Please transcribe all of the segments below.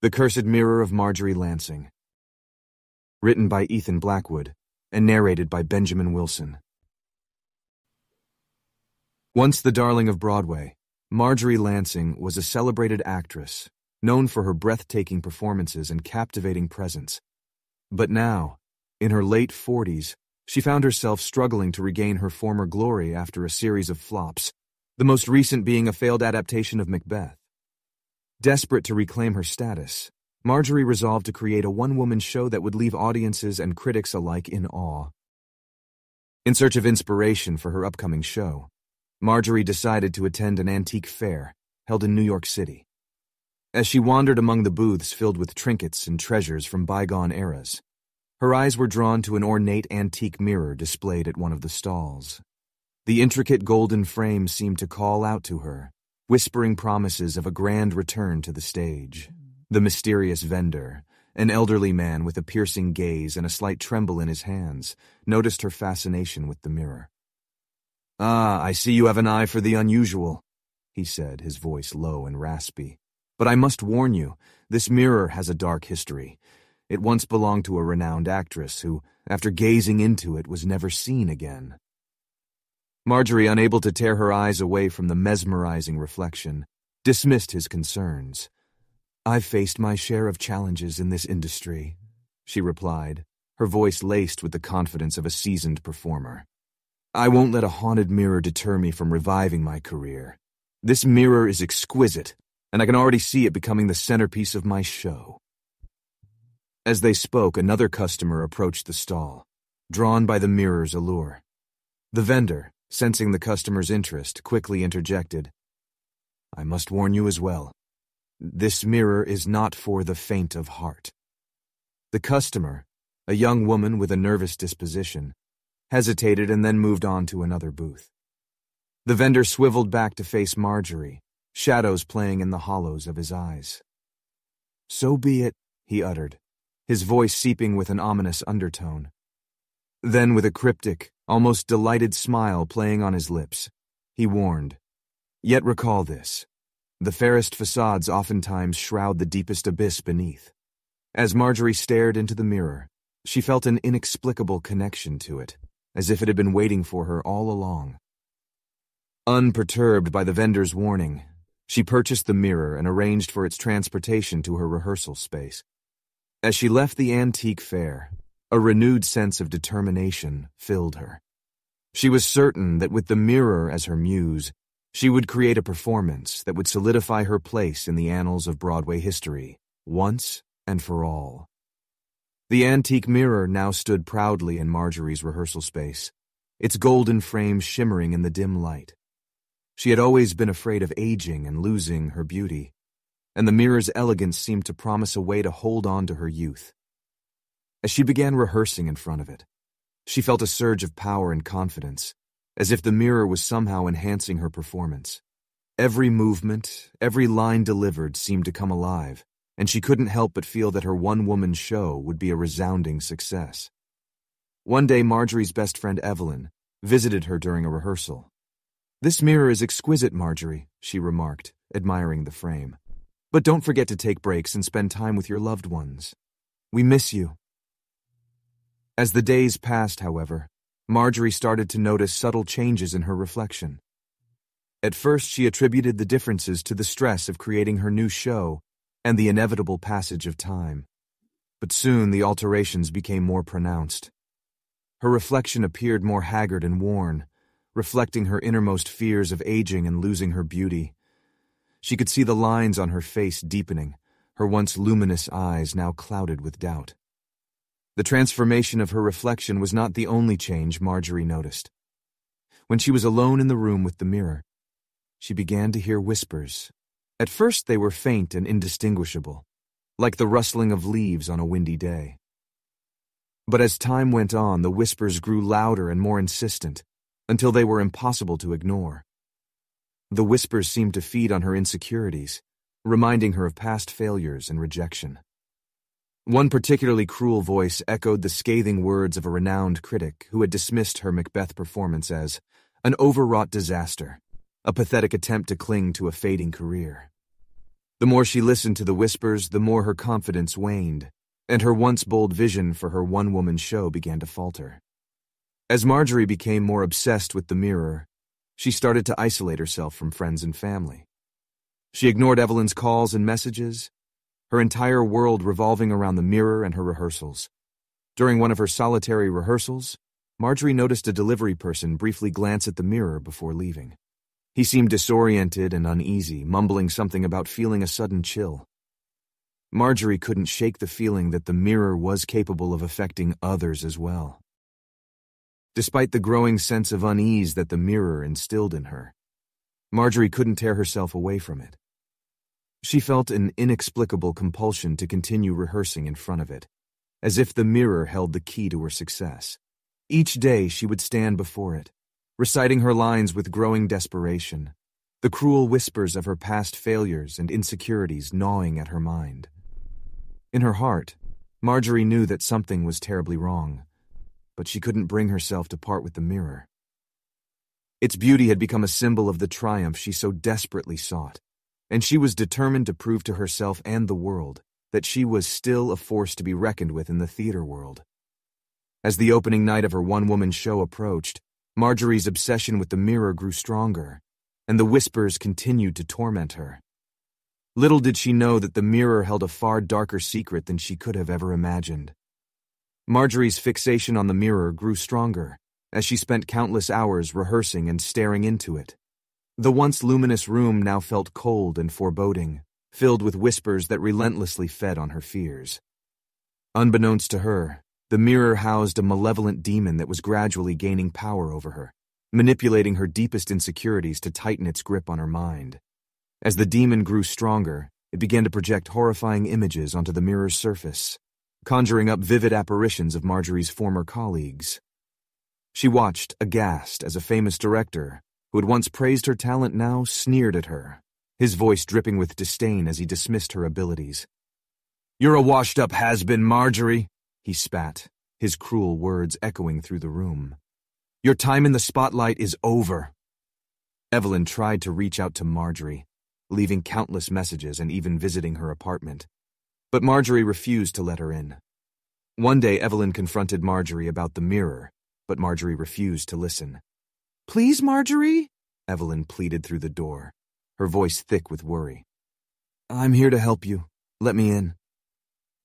The Cursed Mirror of Marjorie Lansing. Written by Ethan Blackwood and narrated by Benjamin Wilson. Once the darling of Broadway, Marjorie Lansing was a celebrated actress, known for her breathtaking performances and captivating presence. But now, in her late 40s, she found herself struggling to regain her former glory after a series of flops, the most recent being a failed adaptation of Macbeth. Desperate to reclaim her status, Marjorie resolved to create a one-woman show that would leave audiences and critics alike in awe. In search of inspiration for her upcoming show, Marjorie decided to attend an antique fair held in New York City. As she wandered among the booths filled with trinkets and treasures from bygone eras, her eyes were drawn to an ornate antique mirror displayed at one of the stalls. The intricate golden frame seemed to call out to her, whispering promises of a grand return to the stage. The mysterious vendor, an elderly man with a piercing gaze and a slight tremble in his hands, noticed her fascination with the mirror. "Ah, I see you have an eye for the unusual," he said, his voice low and raspy. "But I must warn you, this mirror has a dark history. It once belonged to a renowned actress who, after gazing into it, was never seen again." Marjorie, unable to tear her eyes away from the mesmerizing reflection, dismissed his concerns. "I've faced my share of challenges in this industry," she replied, her voice laced with the confidence of a seasoned performer. "I won't let a haunted mirror deter me from reviving my career. This mirror is exquisite, and I can already see it becoming the centerpiece of my show." As they spoke, another customer approached the stall, drawn by the mirror's allure. The vendor, sensing the customer's interest, quickly interjected, "I must warn you as well. This mirror is not for the faint of heart." The customer, a young woman with a nervous disposition, hesitated and then moved on to another booth. The vendor swiveled back to face Marjorie, shadows playing in the hollows of his eyes. "So be it," he uttered, his voice seeping with an ominous undertone. Then, with a cryptic, almost delighted smile playing on his lips, he warned, "Yet recall this. The fairest facades oftentimes shroud the deepest abyss beneath." As Marjorie stared into the mirror, she felt an inexplicable connection to it, as if it had been waiting for her all along. Unperturbed by the vendor's warning, she purchased the mirror and arranged for its transportation to her rehearsal space. As she left the antique fair, a renewed sense of determination filled her. She was certain that with the mirror as her muse, she would create a performance that would solidify her place in the annals of Broadway history, once and for all. The antique mirror now stood proudly in Marjorie's rehearsal space, its golden frame shimmering in the dim light. She had always been afraid of aging and losing her beauty, and the mirror's elegance seemed to promise a way to hold on to her youth. As she began rehearsing in front of it, she felt a surge of power and confidence, as if the mirror was somehow enhancing her performance. Every movement, every line delivered seemed to come alive, and she couldn't help but feel that her one-woman show would be a resounding success. One day, Marjorie's best friend Evelyn visited her during a rehearsal. "This mirror is exquisite, Marjorie," she remarked, admiring the frame. "But don't forget to take breaks and spend time with your loved ones. We miss you." As the days passed, however, Marjorie started to notice subtle changes in her reflection. At first, she attributed the differences to the stress of creating her new show and the inevitable passage of time. But soon the alterations became more pronounced. Her reflection appeared more haggard and worn, reflecting her innermost fears of aging and losing her beauty. She could see the lines on her face deepening, her once luminous eyes now clouded with doubt. The transformation of her reflection was not the only change Marjorie noticed. When she was alone in the room with the mirror, she began to hear whispers. At first they were faint and indistinguishable, like the rustling of leaves on a windy day. But as time went on, the whispers grew louder and more insistent, until they were impossible to ignore. The whispers seemed to feed on her insecurities, reminding her of past failures and rejection. One particularly cruel voice echoed the scathing words of a renowned critic who had dismissed her Macbeth performance as an overwrought disaster, a pathetic attempt to cling to a fading career. The more she listened to the whispers, the more her confidence waned, and her once bold vision for her one-woman show began to falter. As Marjorie became more obsessed with the mirror, she started to isolate herself from friends and family. She ignored Evelyn's calls and messages, her entire world revolving around the mirror and her rehearsals. During one of her solitary rehearsals, Marjorie noticed a delivery person briefly glance at the mirror before leaving. He seemed disoriented and uneasy, mumbling something about feeling a sudden chill. Marjorie couldn't shake the feeling that the mirror was capable of affecting others as well. Despite the growing sense of unease that the mirror instilled in her, Marjorie couldn't tear herself away from it. She felt an inexplicable compulsion to continue rehearsing in front of it, as if the mirror held the key to her success. Each day she would stand before it, reciting her lines with growing desperation, the cruel whispers of her past failures and insecurities gnawing at her mind. In her heart, Marjorie knew that something was terribly wrong, but she couldn't bring herself to part with the mirror. Its beauty had become a symbol of the triumph she so desperately sought, and she was determined to prove to herself and the world that she was still a force to be reckoned with in the theater world. As the opening night of her one-woman show approached, Marjorie's obsession with the mirror grew stronger, and the whispers continued to torment her. Little did she know that the mirror held a far darker secret than she could have ever imagined. Marjorie's fixation on the mirror grew stronger as she spent countless hours rehearsing and staring into it. The once luminous room now felt cold and foreboding, filled with whispers that relentlessly fed on her fears. Unbeknownst to her, the mirror housed a malevolent demon that was gradually gaining power over her, manipulating her deepest insecurities to tighten its grip on her mind. As the demon grew stronger, it began to project horrifying images onto the mirror's surface, conjuring up vivid apparitions of Marjorie's former colleagues. She watched, aghast, as a famous director, who had once praised her talent, now sneered at her, his voice dripping with disdain as he dismissed her abilities. "You're a washed-up has-been, Marjorie," he spat, his cruel words echoing through the room. "Your time in the spotlight is over." Evelyn tried to reach out to Marjorie, leaving countless messages and even visiting her apartment. But Marjorie refused to let her in. One day Evelyn confronted Marjorie about the mirror, but Marjorie refused to listen. "Please, Marjorie?" Evelyn pleaded through the door, her voice thick with worry. "I'm here to help you. Let me in."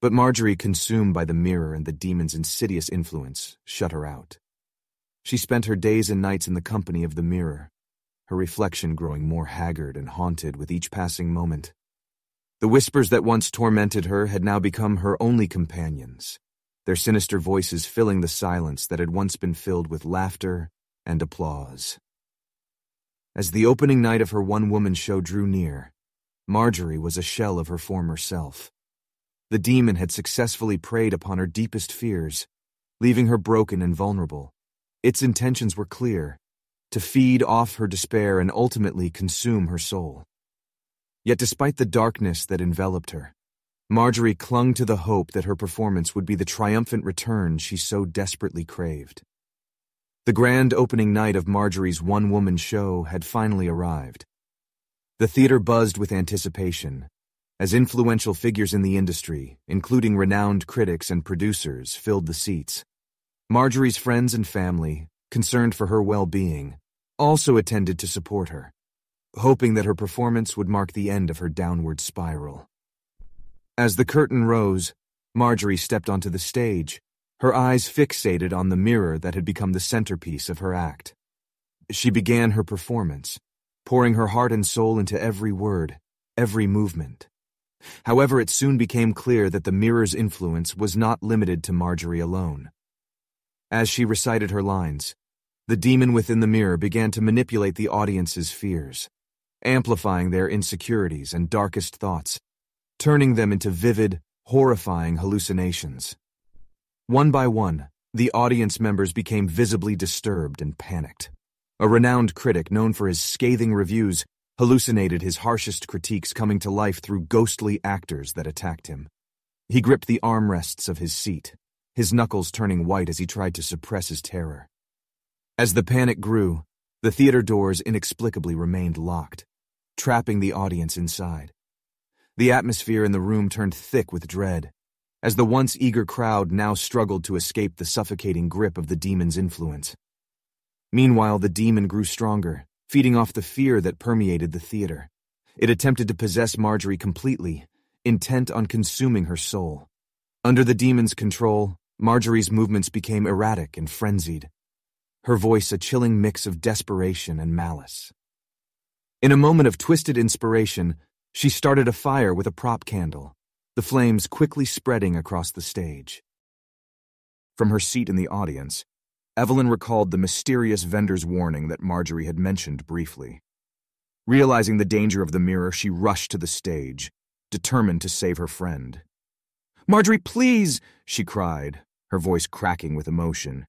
But Marjorie, consumed by the mirror and the demon's insidious influence, shut her out. She spent her days and nights in the company of the mirror, her reflection growing more haggard and haunted with each passing moment. The whispers that once tormented her had now become her only companions, their sinister voices filling the silence that had once been filled with laughter and applause. As the opening night of her one-woman show drew near, Marjorie was a shell of her former self. The demon had successfully preyed upon her deepest fears, leaving her broken and vulnerable. Its intentions were clear: to feed off her despair and ultimately consume her soul. Yet despite the darkness that enveloped her, Marjorie clung to the hope that her performance would be the triumphant return she so desperately craved. The grand opening night of Marjorie's one-woman show had finally arrived. The theater buzzed with anticipation, as influential figures in the industry, including renowned critics and producers, filled the seats. Marjorie's friends and family, concerned for her well-being, also attended to support her, hoping that her performance would mark the end of her downward spiral. As the curtain rose, Marjorie stepped onto the stage, her eyes fixated on the mirror that had become the centerpiece of her act. She began her performance, pouring her heart and soul into every word, every movement. However, it soon became clear that the mirror's influence was not limited to Marjorie alone. As she recited her lines, the demon within the mirror began to manipulate the audience's fears, amplifying their insecurities and darkest thoughts, turning them into vivid, horrifying hallucinations. One by one, the audience members became visibly disturbed and panicked. A renowned critic known for his scathing reviews hallucinated his harshest critiques coming to life through ghostly actors that attacked him. He gripped the armrests of his seat, his knuckles turning white as he tried to suppress his terror. As the panic grew, the theater doors inexplicably remained locked, trapping the audience inside. The atmosphere in the room turned thick with dread, as the once eager crowd now struggled to escape the suffocating grip of the demon's influence. Meanwhile, the demon grew stronger, feeding off the fear that permeated the theater. It attempted to possess Marjorie completely, intent on consuming her soul. Under the demon's control, Marjorie's movements became erratic and frenzied, her voice a chilling mix of desperation and malice. In a moment of twisted inspiration, she started a fire with a prop candle, the flames quickly spreading across the stage. From her seat in the audience, Evelyn recalled the mysterious vendor's warning that Marjorie had mentioned briefly. Realizing the danger of the mirror, she rushed to the stage, determined to save her friend. "Marjorie, please!" she cried, her voice cracking with emotion.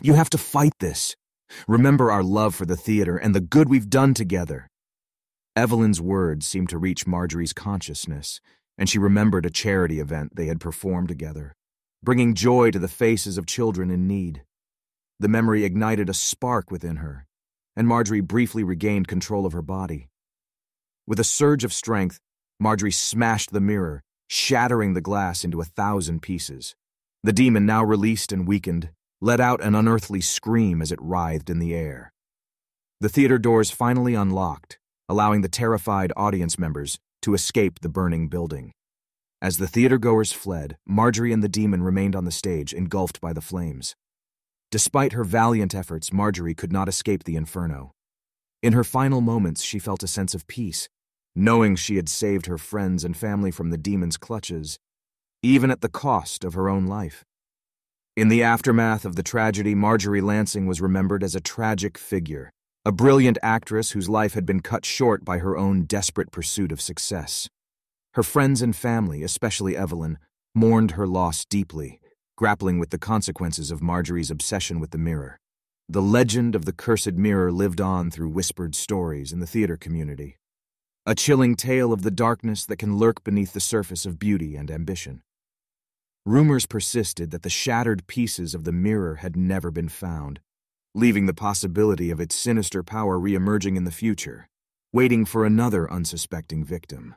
"You have to fight this. Remember our love for the theater and the good we've done together." Evelyn's words seemed to reach Marjorie's consciousness, and she remembered a charity event they had performed together, bringing joy to the faces of children in need. The memory ignited a spark within her, and Marjorie briefly regained control of her body. With a surge of strength, Marjorie smashed the mirror, shattering the glass into 1,000 pieces. The demon, now released and weakened, let out an unearthly scream as it writhed in the air. The theater doors finally unlocked, allowing the terrified audience members to escape the burning building. As the theatergoers fled, Marjorie and the demon remained on the stage, engulfed by the flames. Despite her valiant efforts, Marjorie could not escape the inferno. In her final moments, she felt a sense of peace, knowing she had saved her friends and family from the demon's clutches, even at the cost of her own life. In the aftermath of the tragedy, Marjorie Lansing was remembered as a tragic figure, a brilliant actress whose life had been cut short by her own desperate pursuit of success. Her friends and family, especially Evelyn, mourned her loss deeply, grappling with the consequences of Marjorie's obsession with the mirror. The legend of the cursed mirror lived on through whispered stories in the theater community, a chilling tale of the darkness that can lurk beneath the surface of beauty and ambition. Rumors persisted that the shattered pieces of the mirror had never been found, leaving the possibility of its sinister power re-emerging in the future, waiting for another unsuspecting victim.